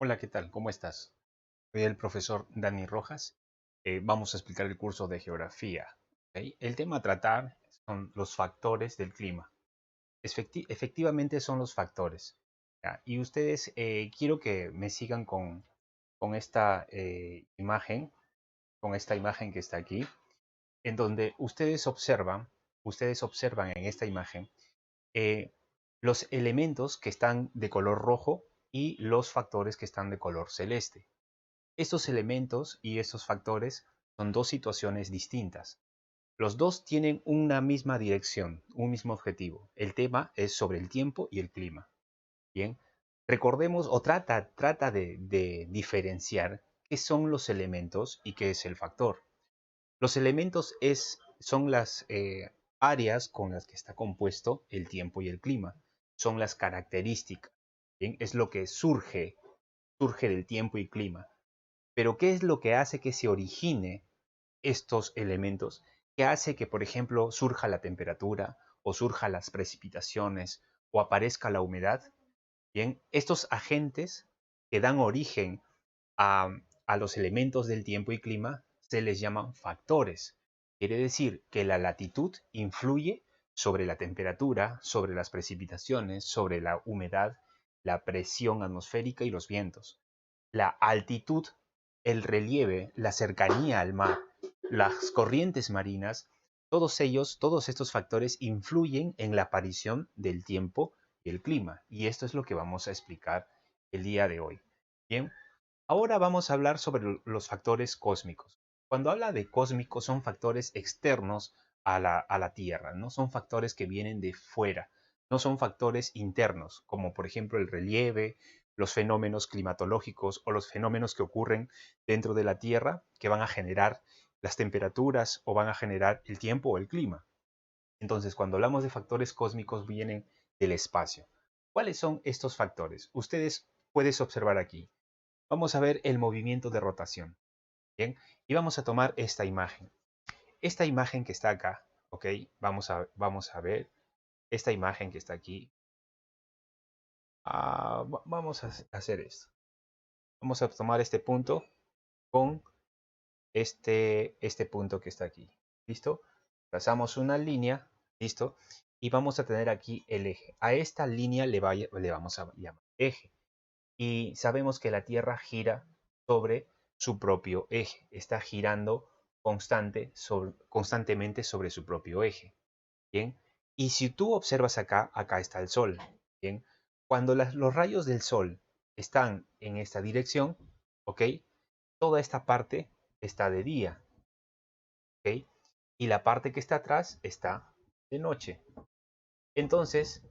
Hola, ¿qué tal? ¿Cómo estás? Soy el profesor Dani Rojas. Vamos a explicar el curso de geografía. ¿Ok? El tema a tratar son los factores del clima. Efectivamente son los factores. ¿Ya? Y ustedes, quiero que me sigan con esta imagen, con esta imagen que está aquí, en donde ustedes observan en esta imagen eh, los elementos que están de color rojo y los factores que están de color celeste. Estos elementos y estos factores son dos situaciones distintas. Los dos tienen una misma dirección, un mismo objetivo. El tema es sobre el tiempo y el clima. Bien, recordemos o trata de diferenciar qué son los elementos y qué es el factor. Los elementos son las áreas con las que está compuesto el tiempo y el clima. Son las características. Bien, es lo que surge del tiempo y clima. Pero ¿qué es lo que hace que se origine estos elementos? ¿Qué hace que, por ejemplo, surja la temperatura o surja las precipitaciones o aparezca la humedad? Bien, estos agentes que dan origen a, a los elementos del tiempo y clima se les llaman factores. Quiere decir que la latitud influye sobre la temperatura, sobre las precipitaciones, sobre la humedad, la presión atmosférica y los vientos. La altitud, el relieve, la cercanía al mar, las corrientes marinas, todos estos factores influyen en la aparición del tiempo y el clima. Y esto es lo que vamos a explicar el día de hoy. Bien, ahora vamos a hablar sobre los factores cósmicos. Cuando habla de cósmicos son factores externos a la Tierra, no son factores que vienen de fuera, no son factores internos, como por ejemplo el relieve, los fenómenos climatológicos o los fenómenos que ocurren dentro de la Tierra que van a generar las temperaturas o van a generar el tiempo o el clima. Entonces, cuando hablamos de factores cósmicos vienen del espacio. ¿Cuáles son estos factores? Ustedes pueden observar aquí. Vamos a ver el movimiento de rotación. Bien, y vamos a tomar esta imagen. Esta imagen que está acá, ¿ok? Vamos a ver esta imagen que está aquí. Vamos a hacer esto. Vamos a tomar este punto con este punto que está aquí. ¿Listo? Trazamos una línea, ¿listo? Y vamos a tener aquí el eje. A esta línea le vamos a llamar eje. Y sabemos que la Tierra gira sobre su propio eje. Está girando constantemente sobre su propio eje. Bien. Y si tú observas acá está el Sol. Bien. Cuando los rayos del Sol están en esta dirección, ¿ok? Toda esta parte está de día, ¿ok? Y la parte que está atrás está de noche. Entonces,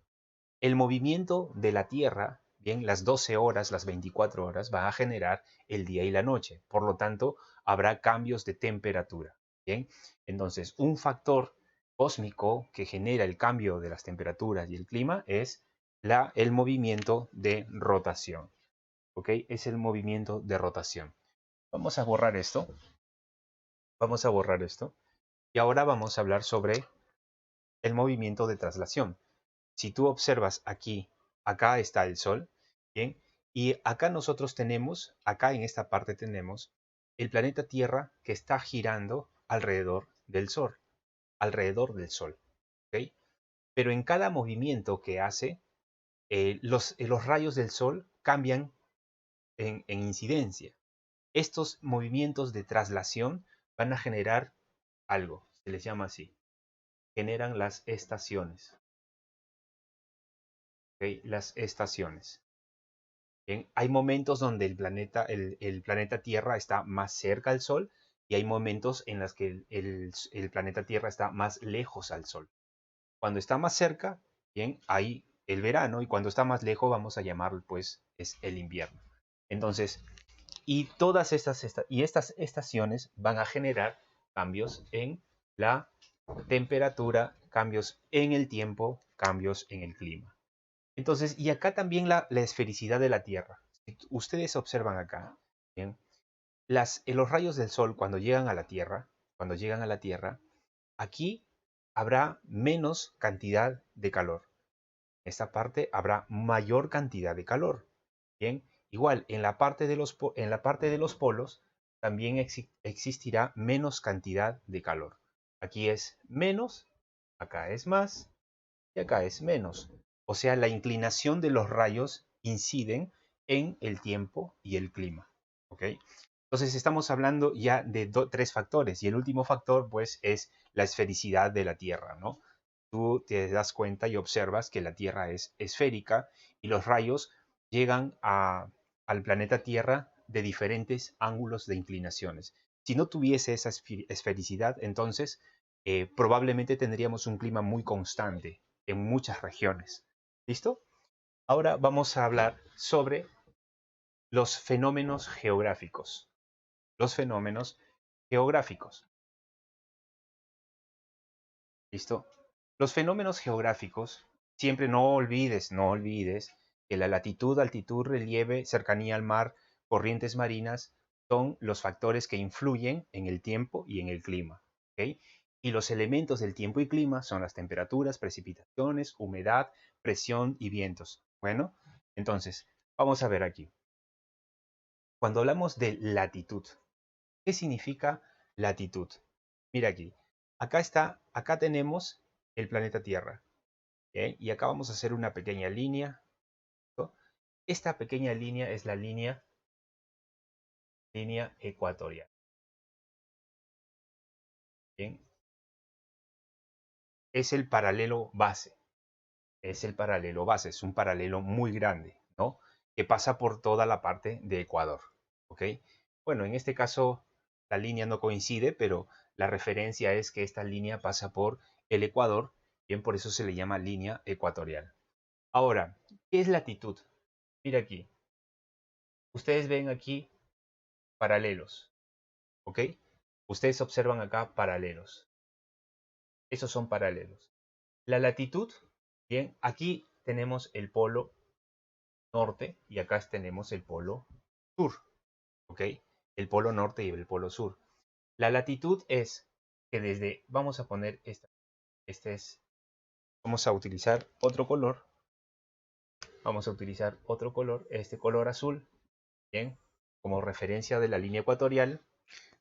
el movimiento de la Tierra, bien, las 12 horas, las 24 horas, va a generar el día y la noche. Por lo tanto, habrá cambios de temperatura, bien. Entonces, un factor cósmico que genera el cambio de las temperaturas y el clima es el movimiento de rotación, ¿ok? Es el movimiento de rotación. Vamos a borrar esto. Vamos a borrar esto. Y ahora vamos a hablar sobre el movimiento de traslación. Si tú observas aquí, acá está el Sol, ¿bien? Y acá nosotros tenemos, acá en esta parte tenemos el planeta Tierra que está girando alrededor del Sol, ¿ok? Pero en cada movimiento que hace, los rayos del Sol cambian en incidencia. Estos movimientos de traslación van a generar algo, se les llama así, generan las estaciones, ¿ok? Las estaciones. Bien, hay momentos donde el planeta Tierra está más cerca al Sol y hay momentos en los que el planeta Tierra está más lejos al Sol. Cuando está más cerca, bien, hay el verano y cuando está más lejos vamos a llamarlo pues es el invierno. Entonces, y estas estaciones van a generar cambios en la temperatura, cambios en el tiempo, cambios en el clima. Entonces, y acá también la esfericidad de la Tierra. Si ustedes observan acá, ¿bien? Los rayos del Sol cuando llegan a la Tierra, aquí habrá menos cantidad de calor. En esta parte habrá mayor cantidad de calor. Bien, igual, en la parte de los polos también existirá menos cantidad de calor. Aquí es menos, acá es más y acá es menos. O sea, la inclinación de los rayos inciden en el tiempo y el clima. ¿Ok? Entonces estamos hablando ya de tres factores y el último factor pues es la esfericidad de la Tierra, ¿no? Tú te das cuenta y observas que la Tierra es esférica y los rayos llegan al planeta Tierra de diferentes ángulos de inclinaciones. Si no tuviese esa esfericidad, entonces probablemente tendríamos un clima muy constante en muchas regiones. ¿Listo? Ahora vamos a hablar sobre los fenómenos geográficos. Los fenómenos geográficos. ¿Listo? Los fenómenos geográficos, siempre no olvides que la latitud, altitud, relieve, cercanía al mar, corrientes marinas, son los factores que influyen en el tiempo y en el clima. ¿Ok? Y los elementos del tiempo y clima son las temperaturas, precipitaciones, humedad, presión y vientos. Bueno, entonces, vamos a ver aquí. Cuando hablamos de latitud, ¿qué significa latitud? Mira aquí. Acá tenemos el planeta Tierra. ¿Ok? Y acá vamos a hacer una pequeña línea. ¿No? Esta pequeña línea es la línea ecuatorial. ¿Bien? Es el paralelo base. Es el paralelo base. Es un paralelo muy grande, ¿no? Que pasa por toda la parte de Ecuador. ¿Ok? Bueno, en este caso la línea no coincide, pero la referencia es que esta línea pasa por el Ecuador. Bien, por eso se le llama línea ecuatorial. Ahora, ¿qué es latitud? Mira aquí. Ustedes ven aquí paralelos, ¿ok? Ustedes observan acá paralelos. Esos son paralelos. La latitud, bien, aquí tenemos el polo norte y acá tenemos el polo sur, ¿ok? El polo norte y el polo sur. La latitud es que vamos a poner vamos a utilizar otro color, este color azul, bien, como referencia de la línea ecuatorial,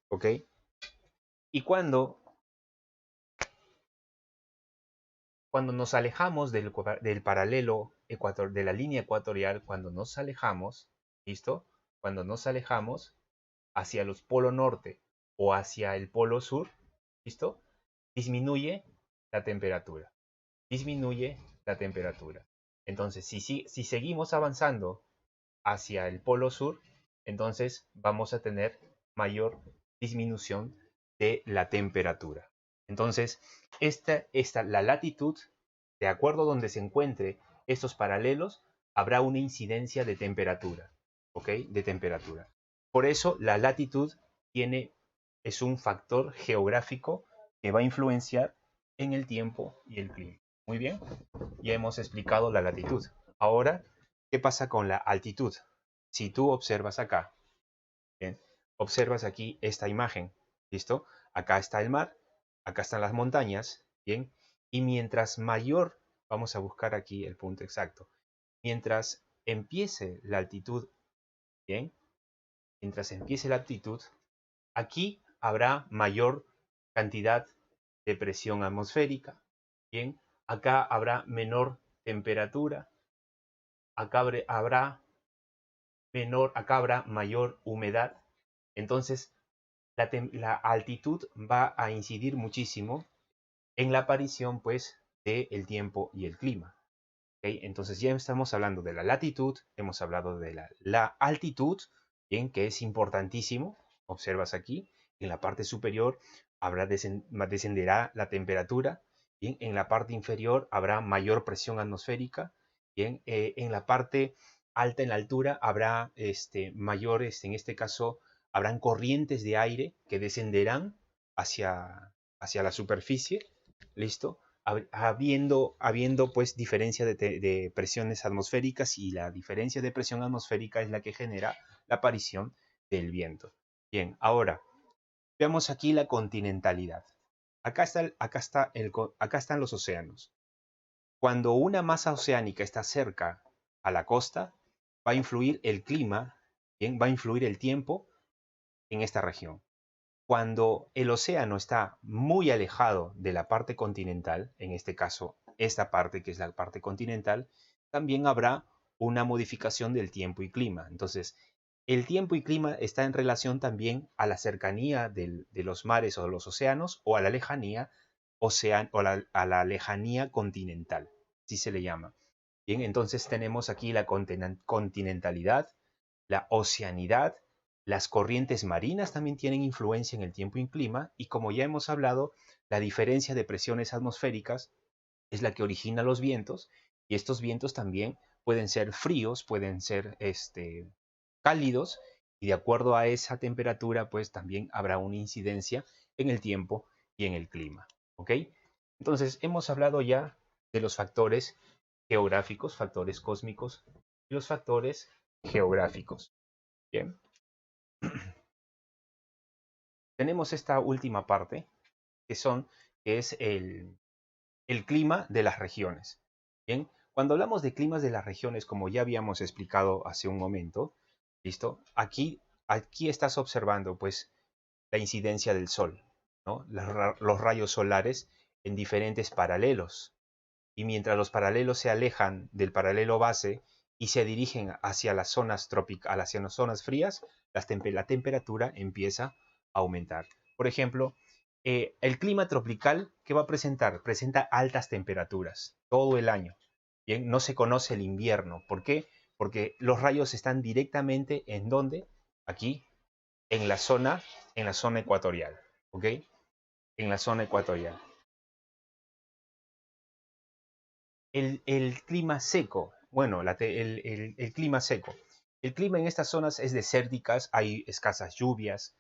¿ok? Y cuando nos alejamos del paralelo de la línea ecuatorial, cuando nos alejamos, ¿listo? Cuando nos alejamos hacia los polo norte o hacia el polo sur, ¿listo? Disminuye la temperatura. Disminuye la temperatura. Entonces, si seguimos avanzando hacia el polo sur, entonces vamos a tener mayor disminución de la temperatura. Entonces, la latitud, de acuerdo a donde se encuentre estos paralelos, habrá una incidencia de temperatura, ¿ok? De temperatura. Por eso la latitud es un factor geográfico que va a influenciar en el tiempo y el clima. Muy bien, ya hemos explicado la latitud. Ahora, ¿qué pasa con la altitud? Si tú observas acá, ¿bien? Observas aquí esta imagen, ¿listo? Acá está el mar, acá están las montañas, ¿bien? Y mientras mayor, vamos a buscar aquí el punto exacto, mientras empiece la altitud, ¿bien? Mientras empiece la altitud, aquí habrá mayor cantidad de presión atmosférica, ¿bien? Acá habrá menor temperatura, acá habrá mayor humedad. Entonces, la altitud va a incidir muchísimo en la aparición, pues, del tiempo y el clima. ¿Okay? Entonces, ya estamos hablando de la latitud, hemos hablado de la altitud, bien, que es importantísimo. Observas aquí, en la parte superior descenderá la temperatura, bien, en la parte inferior habrá mayor presión atmosférica, bien, en la parte alta, en la altura, habrá mayores, en este caso, habrán corrientes de aire que descenderán hacia la superficie, ¿listo? Habiendo pues diferencia de presiones atmosféricas y la diferencia de presión atmosférica es la que genera la aparición del viento. Bien, ahora veamos aquí la continentalidad. Acá están los océanos. Cuando una masa oceánica está cerca a la costa, va a influir el clima, ¿bien? Va a influir el tiempo en esta región. Cuando el océano está muy alejado de la parte continental, en este caso esta parte que es la parte continental, también habrá una modificación del tiempo y clima. Entonces, el tiempo y clima está en relación también a la cercanía de los mares o de los océanos o a la lejanía a la lejanía continental, así se le llama. Bien, entonces tenemos aquí la continentalidad, la oceanidad, las corrientes marinas también tienen influencia en el tiempo y clima y como ya hemos hablado, la diferencia de presiones atmosféricas es la que origina los vientos y estos vientos también pueden ser fríos, pueden ser cálidos y de acuerdo a esa temperatura pues también habrá una incidencia en el tiempo y en el clima. ¿Ok? Entonces hemos hablado ya de los factores geográficos, factores cósmicos y los factores geográficos. Bien. Tenemos esta última parte que es el clima de las regiones. Bien, cuando hablamos de climas de las regiones, como ya habíamos explicado hace un momento, ¿listo? Aquí estás observando pues la incidencia del sol, ¿no? Los rayos solares en diferentes paralelos. Y mientras los paralelos se alejan del paralelo base y se dirigen hacia las zonas tropicales, hacia las zonas frías, la temperatura empieza a aumentar. Por ejemplo, el clima tropical, ¿qué va a presentar? Presenta altas temperaturas todo el año. Bien, no se conoce el invierno. ¿Por qué? Porque los rayos están directamente en donde, aquí, en la zona ecuatorial. ¿Ok? En la zona ecuatorial. El clima seco, bueno, el clima seco. El clima en estas zonas es desérticas, hay escasas lluvias,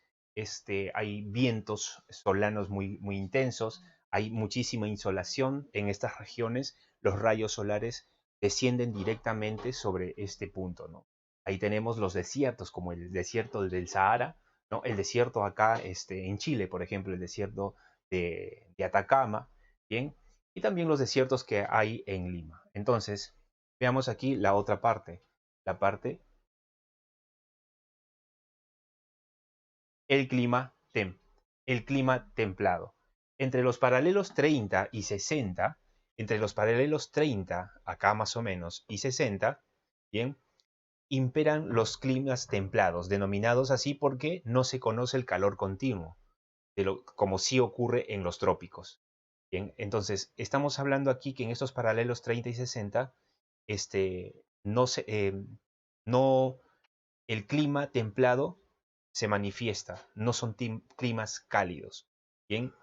hay vientos solanos muy intensos, hay muchísima insolación en estas regiones, los rayos solares descienden directamente sobre este punto, ¿no? Ahí tenemos los desiertos, como el desierto del Sahara, ¿no? El desierto acá en Chile, por ejemplo, el desierto de Atacama, ¿bien? Y también los desiertos que hay en Lima. Entonces, veamos aquí la otra parte, la parte, el clima, el clima templado. Entre los paralelos 30 y 60, entre los paralelos 30, acá más o menos, y 60, bien, imperan los climas templados, denominados así porque no se conoce el calor continuo, como sí ocurre en los trópicos. Bien, entonces, estamos hablando aquí que en estos paralelos 30 y 60, no se, no, el clima templado se manifiesta, no son climas cálidos. Bien,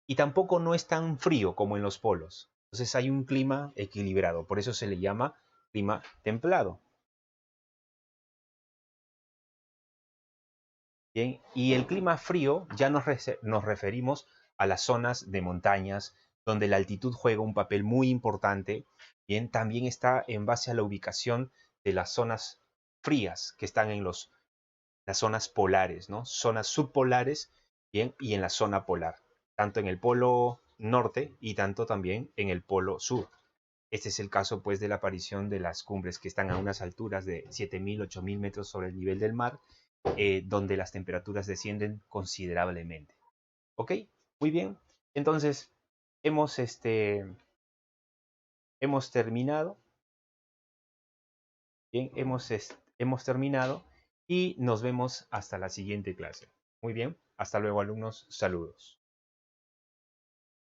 y tampoco no es tan frío como en los polos. Entonces hay un clima equilibrado, por eso se le llama clima templado. Bien, y el clima frío ya nos referimos a las zonas de montañas, donde la altitud juega un papel muy importante. Bien, también está en base a la ubicación de las zonas frías que están en las zonas polares, ¿no? Zonas subpolares, bien, y en la zona polar, tanto en el polo norte y tanto también en el polo sur. Este es el caso, pues, de la aparición de las cumbres que están a unas alturas de 7.000, 8.000 metros sobre el nivel del mar, donde las temperaturas descienden considerablemente. ¿Ok? Muy bien. Entonces, hemos, hemos terminado. Bien, hemos terminado y nos vemos hasta la siguiente clase. Muy bien. Hasta luego, alumnos. Saludos.